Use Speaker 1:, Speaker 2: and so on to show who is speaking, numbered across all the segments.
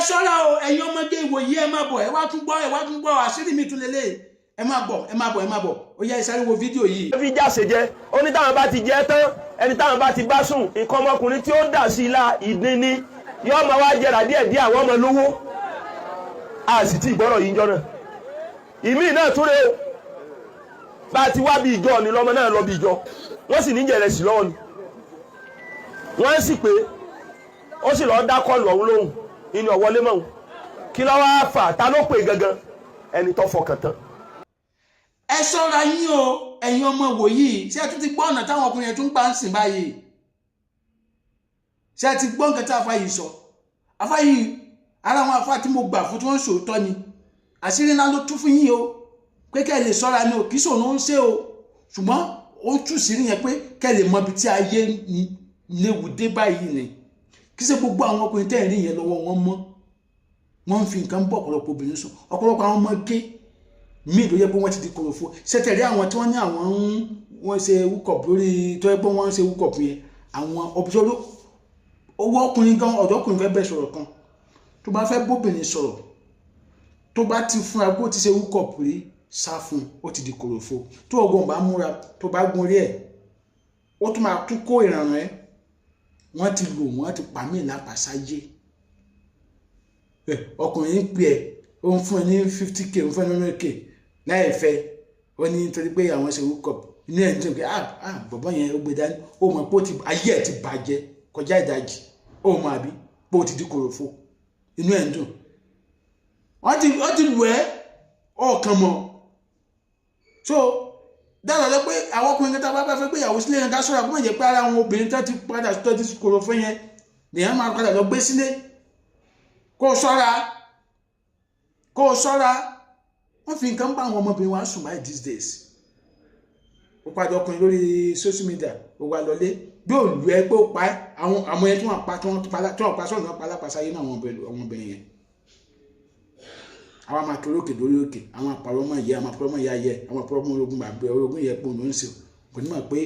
Speaker 1: ṣọ́ra o ẹ̀yin ọmọge ìwòyí ẹ má bọ̀ ẹ wá tún gbọ́ àṣírí mi tún lélẹ̀ ẹ má bọ̀ ó yá ìsáré wo fídíò yìí.
Speaker 2: ó fi jáse jẹ ó ní táwọn bá ti jẹ tán ẹni táwọn bá ti bá sùn nǹkan ọmọkùnrin tí ó dà sí ilá ìdín ní yóò máa wá jẹrà díẹ̀ àwọn ọmọ lówó a sì ti gbọ́rọ̀ yìí jọ náà ìmí náà tún rè bá ti wá bí ìjọ ni lọ́mọ náà lọ bí ìjọ wọ́n sì ní jẹ̀rẹ̀ sí lọ́wọ́ ni wọ́n sì pé ó sì lọ́ọ́ dá kọlù ọ̀hún lóhùn inú ọ̀wọ́lé mọ́ kí ló wá fà ta ló pè gangan ẹni tó fọkàn tán.
Speaker 1: ẹ ṣọ́ra yín o ẹ̀yin ọmọ wòyí ṣé ẹ tún ti gbọ́ ọ̀nà táwọn ọkùnrin yẹn tún gbà ń sìn báyìí ṣé ẹ ti gbọ́ nǹkan tí àfa yìí sọ àfa yìí ara àwọn àfa tí mo gbà fún tí wọ́n ń ṣòótọ́ ni àṣírí ńlá ló tún fún yín o pé kẹ́ ẹ lè ṣọ́ra ni o kì í ṣòro ń ṣe o ṣùgbọ́n ó tù sí yẹn pé kẹ́ ẹ lè mọ ibi tí ayé léwu dé báyìí ni kì í ṣe gbogbo àwọn ọkùnrin tẹ́ ẹ̀ rí yẹn lọ́wọ́ wọn mọ́ wọ́n ń fi nǹkan bọ̀ ọ̀pọ̀lọpọ̀ obìnrin sùn ọ̀pọ̀lọpọ̀ àwọn ọmọ gé míì ló yẹ pé wọ́n ti di kòròfo ṣètẹ̀rí àwọn tí wọ́n ní àwọn wọ́n ṣe wúkọ̀p lórí tó yẹ pé wọ́n ṣe wúkọ̀p yẹn àwọn ọ̀bùsọ̀rọ̀ owó ọkùnrin gan ọ̀dọ́kùnrin fẹ́ bẹ̀ sọ̀rọ̀ kan tó bá fẹ́ bóbìnrin sọ̀rọ̀ tó bá ti fún ẹ bó ti ṣe wúkọ̀p rí sá fún ó ti di kòròfo tó ọgbọ́n bá múra tó bá gun rí ẹ̀ ó tún máa tún kó ìrànràn ẹ̀ wọ́n ti lò wọ́n ti pa mí lápàsáyé ọkùnrin ń pè ẹ́ ó ń fún ẹ ní 50k ó ń fún ẹ ní 100k láì fẹ́ ó ní nítorí pé àwọn ṣe wúkọ̀p inú ẹ̀ ń tún pé bọ̀bọ̀ yẹn ó gbé dání ó mọ̀ pé ayé ẹ̀ ti bàjẹ́ kọjá ìdajì ó mọ̀ àbí pé ó ti di kòròfo inú ẹ̀ ń dùn wọ́n ti lù ẹ́ ọ̀kan mọ̀ so dára lọ pé àwọn ọkùnrin kẹta bá fẹ́ pé ìyàwó sílé yẹn ká sọ́ra kó má jẹ́ pé ara àwọn obìnrin tó ti padà tó ti kòròfo yẹn nìyẹn máa padà lọ gbé sílé kó ṣọ́ra wọ́n fi nǹkan bá àwọn ọmọbìnrin wa sùn báyìí these days ó padà ọkùnrin lórí social media ó wà lọlé bí ò lù ẹ́ pé ó pa àwọn yẹn tí wọ́n pa sọ̀rọ̀ náà pa lápàsáyé náà àwọn ọmọbìnrin yẹn àwọn máa torí òkè lórí òkè àwọn àpàrọ̀ ọmọ ìyá àwọn àpàrọ̀ ọmọ ìyá yẹ àwọn àpàrọ̀ ọmọ ológun bàbá ológun yẹ pé òun ló ń ṣe kò ní mọ̀ pé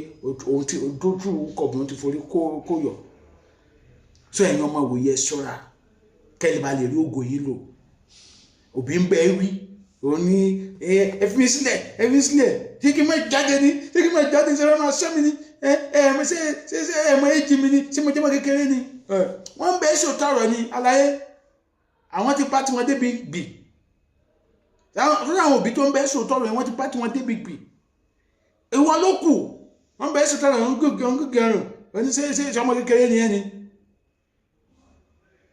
Speaker 1: òun ti dójú kọ̀ọ̀bùn ti forí kó yọ so ẹ̀yin ọmọ wòye ṣọ́ra kẹ́lẹ́ bá lè rí ògo yìí lò òbí ń bẹ wí òun ní ẹfí sílẹ̀ ṣé kí n má jáde ní ṣé wọ́n máa sọ mi ní ẹ̀mọ èjì mi ní ṣé mo jẹ́ mọ́ kékeré ni wọ́n ń bẹ ṣòótọ́ ọ̀rọ̀ ni àlàyé àwọn ti pa tiwọn débi gbì àwọn òbí tó ń bẹ ṣòótọ́ ọ̀rọ̀ wọ́n ti pa tiwọn débi gbì ìwọ ló kù wọ́n bẹ ṣòótọ́ ọ̀rọ̀ ń gògè ọ̀rùn wọ́n ní ṣé ọmọ kékeré ni ẹni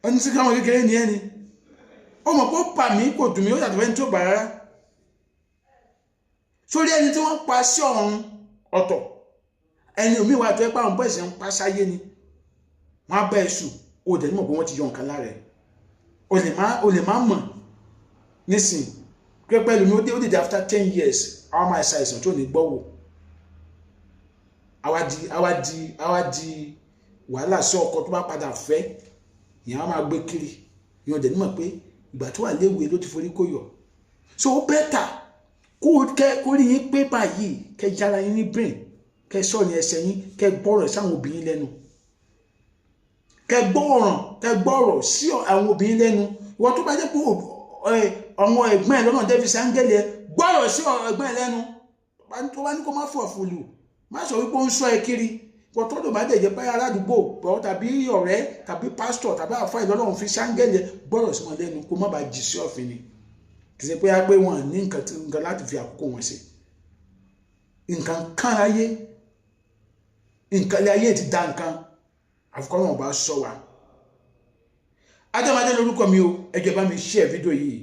Speaker 1: wọ́n ní sí ọmọ kékeré ni ẹni ó mọ̀ pé ó pa mí kò dùn mí ó yàtọ̀ fẹ́ni tó bà rárá sórí ẹni tí wọ́n pa sí ọ̀run ọ̀tọ̀ ẹni omi wà tó ẹ pa àwọn bọ́ọ̀sì ń pa sáyé ni wọ́n á bá ẹ sùn ó dẹ̀ ní mọ̀ pé wọ́n ti yọ nǹkan lára ẹ̀ o lè má mọ̀ nísìn pé pẹ̀lú mi ó dìde after 10 years àwọn máa ṣàìsàn tó ní gbọ́wọ́ àwa di wàhálà sí ọkọ tó bá padà fẹ́ ìyẹn wọ́n máa gbé kiri ìyẹn dẹ̀ ní mọ̀ pé ìgbà tó wà léwu ló ti forí kó yọ so ó bẹ́tà kó rí yín pé báyìí kẹ́ yára yín ní brain kẹ́ sọ ní ẹsẹ̀ yín kẹ́ gbọ́rọ̀ sáwọn obìnrin lẹ́nu kẹ́ gbọ́rọ̀ sí àwọn obìnrin lẹ́nu ìwọ tó bá jẹ́ pé ọmọ ẹ̀gbọ́n ẹ̀ lọ́nà davis angele gbọ́rọ̀ sí ẹ̀gbọ́n ẹ̀ lẹ́nu tó bá ní kó má fọ̀ fòlù má sọ wípé ó ń sọ ẹ kiri ìwọ tó lò bá dẹ̀ jẹ́ pé aládùúgbò bọ̀ tàbí ọ̀rẹ́ tàbí pásítọ̀ tàbí àfáà ìlọ́lọ́run fi sángẹ́lẹ̀ gbọ́rọ̀ sí wọn lẹ́nu kó má bàa jì sí ọ̀fìn ni kì í ṣe pé pé wọn ní nǹkan láti fi àkókò wọn ṣe nǹkan kan ayé nǹkan ilé ayé ti dá nǹkan àfikọ́ wọn bá sọ wa Adámadé lórúkọ mi o ẹ jọ̀ọ́ bá mi share fídíò yìí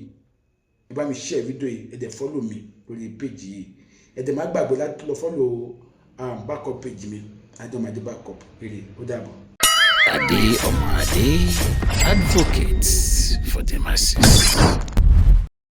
Speaker 1: ẹ dẹ̀ follow mi lórí page yìí ẹ dẹ̀ má gbàgbé láti lọ follow backup page mi Adámadé backup rere ó dàbọ̀.
Speaker 3: Ade Omo Ade, advocate for the masses.